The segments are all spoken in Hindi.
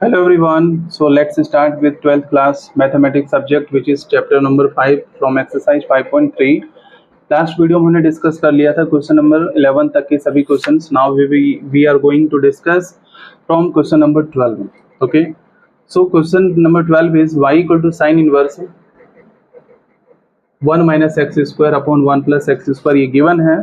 Hello everyone. So let's start with 12th class mathematics subject which is chapter number 5 from exercise 5.3. Last video में हमने डिस्कस कर लिया था क्वेश्चन नंबर 11 तक के सभी questions. Now we are going to discuss from question number 12. Okay, so question number 12 is y equal to sine inverse 1 minus x square upon 1 plus x square ये गिवन है.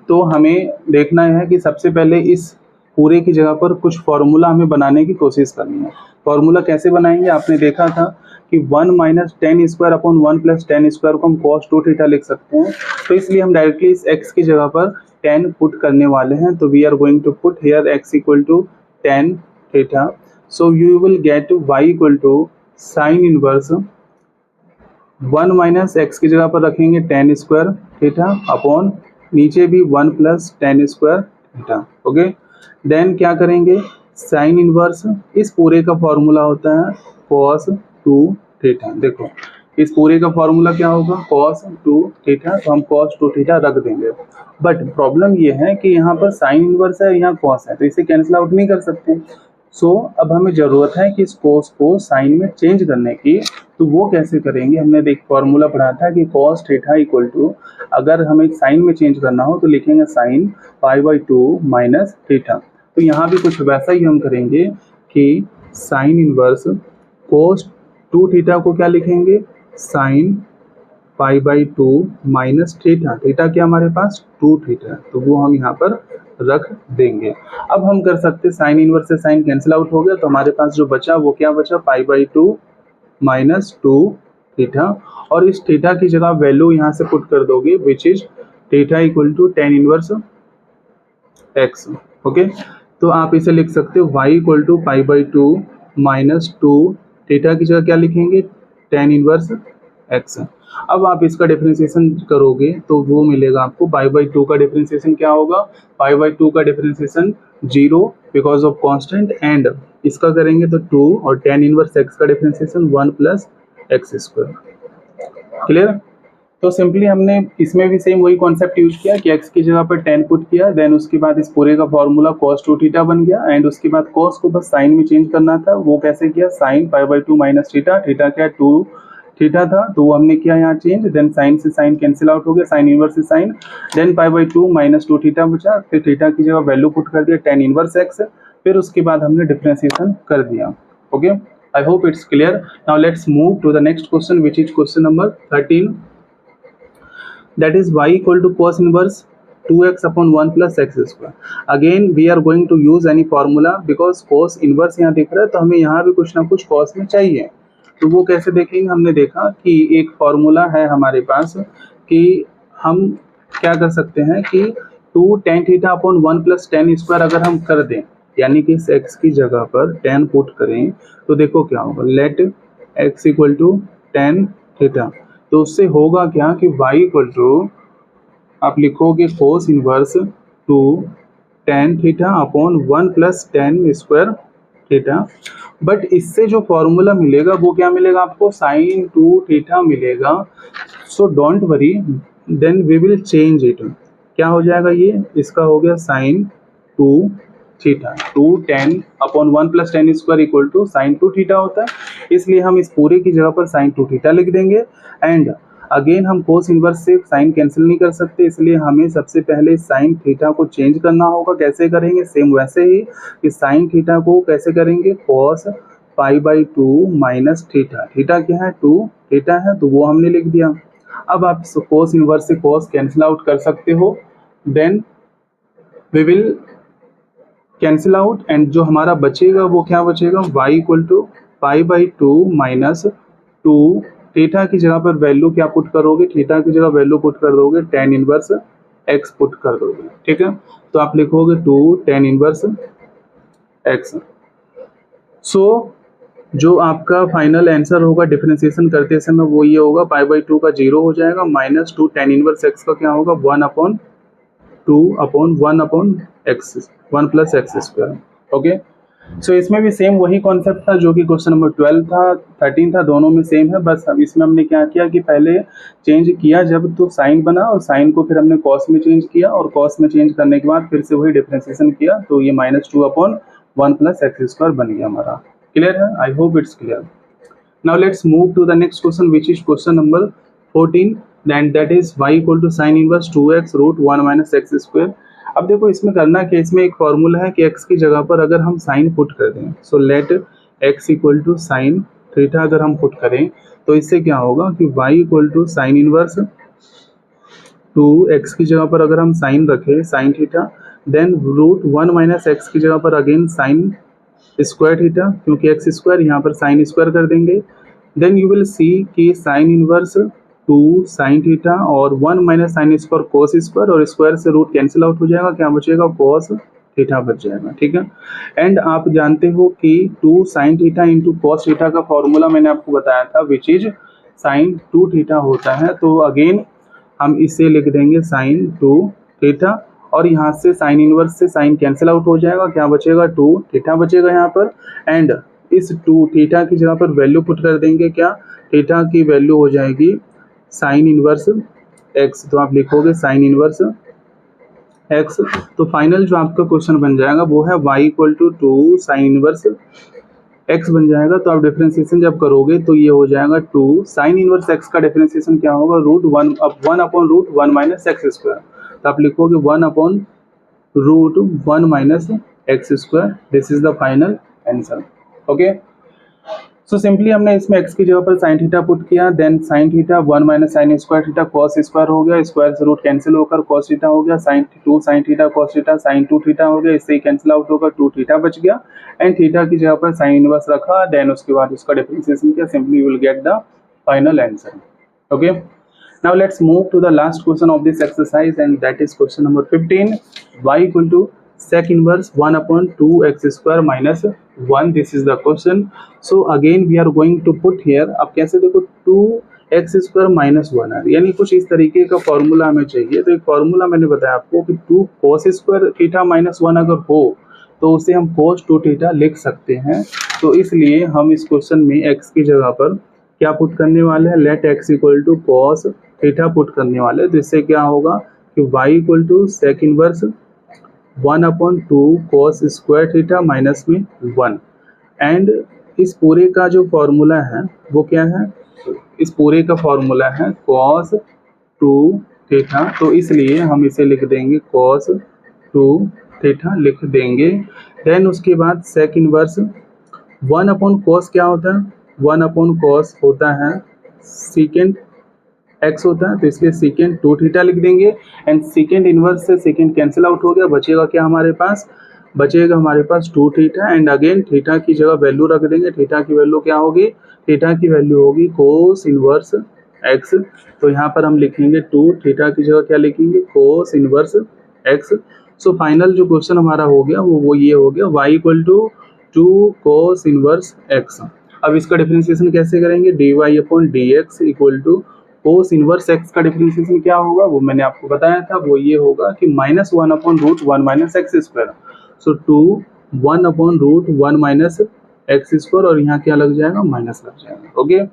तो हमें देखना है कि सबसे पहले इस पूरे की जगह पर कुछ फॉर्मूला हमें बनाने की कोशिश करनी है. फॉर्मूला कैसे बनाएंगे? आपने देखा था कि 1 minus ten square upon 1 plus tan square को हम कॉस 2 थीटा लिख सकते हैं. तो इसलिए हम डायरेक्टली इस x की जगह पर 10 पुट करने वाले हैं. तो we are going to put here x equal to 10 theta. So you will get y equal to sine inverse 1 minus x की जगह पर रखेंगे 10 स्क्वायर थीटा अपॉन नीचे भी 1 plus 10 square theta. Okay, then क्या करेंगे? साइन इनवर्स इस पूरे का फॉर्मूला होता है cos 2 थीटा. देखो इस पूरे का फॉर्मूला क्या होगा? cos 2 theta. तो हम cos 2 थीटा रख देंगे. बट प्रॉब्लम ये है कि यहाँ पर साइन इनवर्स है, यहाँ cos है, तो इसे कैंसिल आउट नहीं कर सकते. सो अब हमें ज़रूरत है कि इस cos को साइन में चेंज करने की. तो वो कैसे करेंगे? हमने एक फॉर्मूला पढ़ा था कि cos थीटा इक्वल टू, अगर हमें साइन में चेंज करना हो तो लिखेंगे sign pi by 2 minus theta. तो यहाँ भी कुछ वैसा ही हम करेंगे कि साइन इनवर्स cos 2 थीटा को क्या लिखेंगे? Sign pi by 2 minus theta. Theta क्या हमारे पास 2 थीटा, तो वो हम यहाँ पर रख देंगे. अब हम कर सकते हैं साइन इनवर्स से साइन कैंसिल आउट हो गया, तो हमारे पास जो बचा वो क्या बचा? पाई बाई 2 माइनस 2 थीटा. और इस थीटा की जगह वैल्यू यहाँ से पुट कर दोगे which is theta equal to tan inverse x. Okay, तो आप इसे लिख सकते हो y equal to pi by 2 minus 2 theta की जगह क्या लिखेंगे? Tan inverse x. अब आप इसका डिफरेंशिएशन करोगे तो वो मिलेगा आपको पाई बाई 2 का डिफरेंशिएशन क्या होगा? पाई बाई 2 का differentiation 0 because of constant, and इसका करेंगे तो 2, और टेन इनवर्स एक्स का differentiation 1 plus x square. Clear? तो सिंपली हमने इसमें भी सेम वही कॉन्सेप्ट यूज किया कि x की जगह पर 10 पुट किया, देन उसके बाद इस पूरे का फॉर्मूला cos 2 थीटा बन गया, एंड उसके बाद cos को बस साइन में चेंज करना था. वो कैसे किया? Sine pi by 2 minus theta. Theta क्या? 2 थीटा था, तो वो हमने किया यहाँ चेंज. देन साइन से साइन कैंसिल आउट हो गया, साइन इनवर्स से sine. Then pi by 2 minus 2 theta बचा, फिर थीटा की जगह वैल्यू पुट कर दिया टेन इनवर्स एक्स. फिर उसके बाद हमने डिफरेंशिएशन कर दिया. Okay, I hope it's clear. Now let's move to the next question which is question number 13. That is y equal to cos inverse 2x upon 1 plus x square. Again we are going to use any formula because cos inverse यहाँ दिख रहा है, तो हमें यहाँ भी कुछ ना कुछ cos में चाहिए. तो वो कैसे देखेंगे? हमने देखा कि एक फॉर्मूला है हमारे पास कि हम क्या कर सकते हैं कि 2 tan theta upon 1 plus tan square अगर हम कर दें, यानी कि इस x की जगह पर 10 पुट करें, तो देखो क्या होगा. Let x equal to tan theta. तो उससे होगा क्या कि y इक्वल टू आप लिखोगे cos inverse 2 tan theta upon 1 plus tan square theta. But इससे जो फॉर्मूला मिलेगा वो क्या मिलेगा आपको? साइन 2 थीटा मिलेगा. So don't worry, then we will change it. क्या हो जाएगा ये? इसका हो गया sine 2 theta. 2 tan upon 1 plus tan square equal to sine 2 theta होता है, इसलिए हम इस पूरे की जगह पर साइन 2 थीटा लिख देंगे. एंड अगेन हम कोस इनवर्स से साइन कैंसिल नहीं कर सकते, इसलिए हमें सबसे पहले साइन थीटा को चेंज करना होगा. कैसे करेंगे? सेम वैसे ही कि साइन थीटा को कैसे करेंगे? Cos pi by 2 minus theta. Theta क्या है? 2 थीटा है, तो वो हमने लिख दिया. अब आप कोस इनवर्स से कॉस कैंसिल आउट कर सकते हो. Then we will cancel out, and जो हमारा बचेगा वो क्या बचेगा? y equal to pi by 2 minus 2 theta की जगह पर वैल्यू क्या पुट करोगे? थीटा की जगह वैल्यू पुट कर दोगे टेन इनवर्स x पुट कर दोगे. ठीक है, तो आप लिखोगे 2 tan इनवर्स x. सो जो आपका फाइनल आंसर होगा डिफरेंशिएशन करते समय वो ये होगा पाई बाई 2 का 0 हो जाएगा, माइनस 2 tan इनवर्स x का क्या होगा? 1 upon 2 upon 1 upon x 1 plus x square. Okay, so इसमें भी सेम वही कॉन्सेप्ट था जो कि क्वेश्चन नंबर 12 था, 13 था, दोनों में सेम है. बस अब इसमें हमने क्या किया कि पहले चेंज किया जब तो साइन बना, और साइन को फिर हमने कॉस में चेंज किया, और कॉस में चेंज करने के बाद फिर से वही डिफरेंशिएशन किया, तो ये minus 2 upon 1 plus x square बन गया हमारा. क्लियर है? आई hope it's clear. Now let's move to the next question, which is question number 14, and that is y equal to sin inverse 2x root 1 minus x square. अब देखो इसमें करना क्या, इसमें एक फॉर्मूला है कि x की जगह पर अगर हम साइन पुट कर दें, so let x equal to sine theta अगर हम पुट करें तो इससे क्या होगा कि y equal to sine inverse 2x की जगह पर अगर हम साइन रखें sine theta, then root 1 minus x की जगह पर अगेन साइन स्क्वायर थीटा, क्योंकि एक्स स्क्वायर यहाँ पर साइन स्क्वायर कर देंगे. देन यू विल सी कि साइन इनवर्स 2 साइन थीटा और 1 minus sine square cos square, और स्क्वायर से रूट कैंसिल आउट हो जाएगा, क्या बचेगा? कोस थीटा बच जाएगा. ठीक है. एंड आप जानते हो कि 2 sine theta into cos theta का फॉर्मूला मैंने आपको बताया था, विच इज साइन 2 थीटा होता है. तो अगेन हम इसे लिख देंगे साइन 2 थीटा, और यहाँ से साइन इनवर्स से साइन कैंसिल आउट हो जाएगा, क्या बचेगा? 2 थीटा बचेगा यहाँ पर. एंड इस 2 थीटा की जगह पर वैल्यू पुट कर देंगे, क्या? थीटा की वैल्यू हो जाएगी साइन इनवर्स एक्स, तो आप लिखोगे साइन इनवर्स एक्स. तो फाइनल जो आपका क्वेश्चन बन जाएगा वो है y equal to 2 sine inverse x बन जाएगा. तो आप डिफरेंशिएशन जब करोगे तो ये हो जाएगा 2 साइन इनवर्स एक्स का डिफरेंशिएशन क्या होगा? Root 1 upon root 1 minus x square. तो आप लिखोगे 1 upon root 1 minus x square. This is the final answer. Okay. So simply हमने इसमें x की जगह पर साइन थीटा पुट किया, then sine theta 1 minus sine square theta cos square हो गया, स्क्वायर से रूट कैंसिल होकर कॉस थीटा हो गया, sine 2 sine theta cos theta sine 2 theta हो गया, इससे ही कैंसिल आउट होकर 2 थीटा बच गया. एंड थीटा की जगह पर साइन इनवर्स रखा, देन उसके बाद उसका डिफरेंशिएशन किया, simply you will get the final answer. Okay. Now let's move to the last question of this exercise, and that is question number 15. Y equal to sec inverse 1 upon 2x square minus 1. This is the question. So again we are going to put here. अब कैसे देखो 2x square minus 1 है, यानी कुछ इस तरीके का फॉर्मूला हमें चाहिए. तो एक फॉर्मूला मैंने बताया आपको कि 2 cos स्क्वायर थीटा माइनस 1 अगर हो तो उसे हम cos 2 थीटा लिख सकते हैं. तो इसलिए हम इस क्वेश्चन में x की जगह पर क्या पुट करने वाले हैं? Let x equal to cos theta put करने वाले. तो इससे क्या होगा कि y equal to sec inverse 1 upon 2 cos square theta minus में 1. एंड इस पूरे का जो फॉर्मूला है वो क्या है? इस पूरे का फॉर्मूला है कॉस 2 थीटा. तो इसलिए हम इसे लिख देंगे कॉस 2 थीटा लिख देंगे. देन उसके बाद सेक इनवर्स 1 अपॉन कॉस क्या होता है? 1 अपॉन कॉस होता है सीकेंड एक्स होता है, तो इसलिए सीकेंड 2 थीटा लिख देंगे. एंड सीकेंड इनवर्स से सीकेंड कैंसिल आउट हो गया, बचेगा क्या हमारे पास? बचेगा हमारे पास 2 थीटा. एंड अगेन थीटा की जगह वैल्यू रख देंगे. थीटा की वैल्यू क्या होगी? थीटा की वैल्यू होगी कोस इनवर्स एक्स. तो यहाँ पर हम लिखेंगे 2 थीटा की जगह क्या लिखेंगे? Cos inverse x. So final जो क्वेश्चन हमारा हो गया वो ये हो गया y equal to 2 cos inverse x. अब इसका डिफरेंशिएशन कैसे करेंगे? dy upon dx equal to cos inverse x का डिफरेंशिएशन क्या होगा वो मैंने आपको बताया था, वो ये होगा कि minus 1 upon root 1 minus x square. So 2 1 upon root 1 minus x square, और यहाँ क्या लग जाएगा? माइनस लग जाएगा. ओके.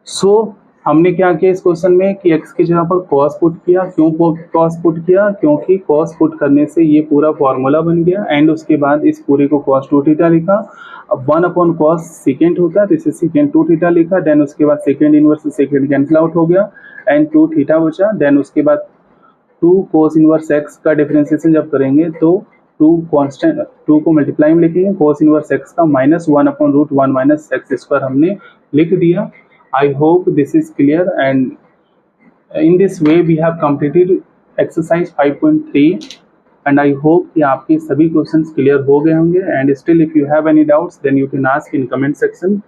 सो हमने क्या किया इस क्वेश्चन में कि x की जगह पर cos पुट किया. क्यों cos पुट किया? क्योंकि cos पुट करने से ये पूरा फॉर्मूला बन गया. एंड उसके बाद इस पूरे को cos 2 थीटा लिखा. अब 1 अपॉन cos सेकेंड होता है, तो इसे सेकेंड 2 थीटा लिखा. देन उसके बाद सेकेंड इनवर्स से सेकेंड कैंसिल आउट हो गया एंड 2 थीटा बचा. देन उसके बाद 2 cos इनवर्स x का डिफरेंशिएशन जब करेंगे तो 2 कांस्टेंट 2 को मल्टीप्लाई में लिखेंगे cos इनवर्स x का minus 1 upon root 1 minus x square हमने लिख दिया. I hope this is clear, and in this way we have completed exercise 5.3, and I hope कि आपके सभी क्वेश्चंस क्लियर हो गए होंगे. And still if you have any doubts then you can ask in comment section,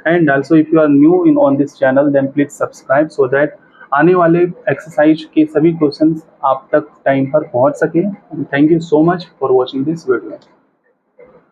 and also if you are new in on this channel then please subscribe so that आने वाले एक्सरसाइज के सभी क्वेश्चंस आप तक टाइम पर पहुंच सके. Thank you so much for watching this video.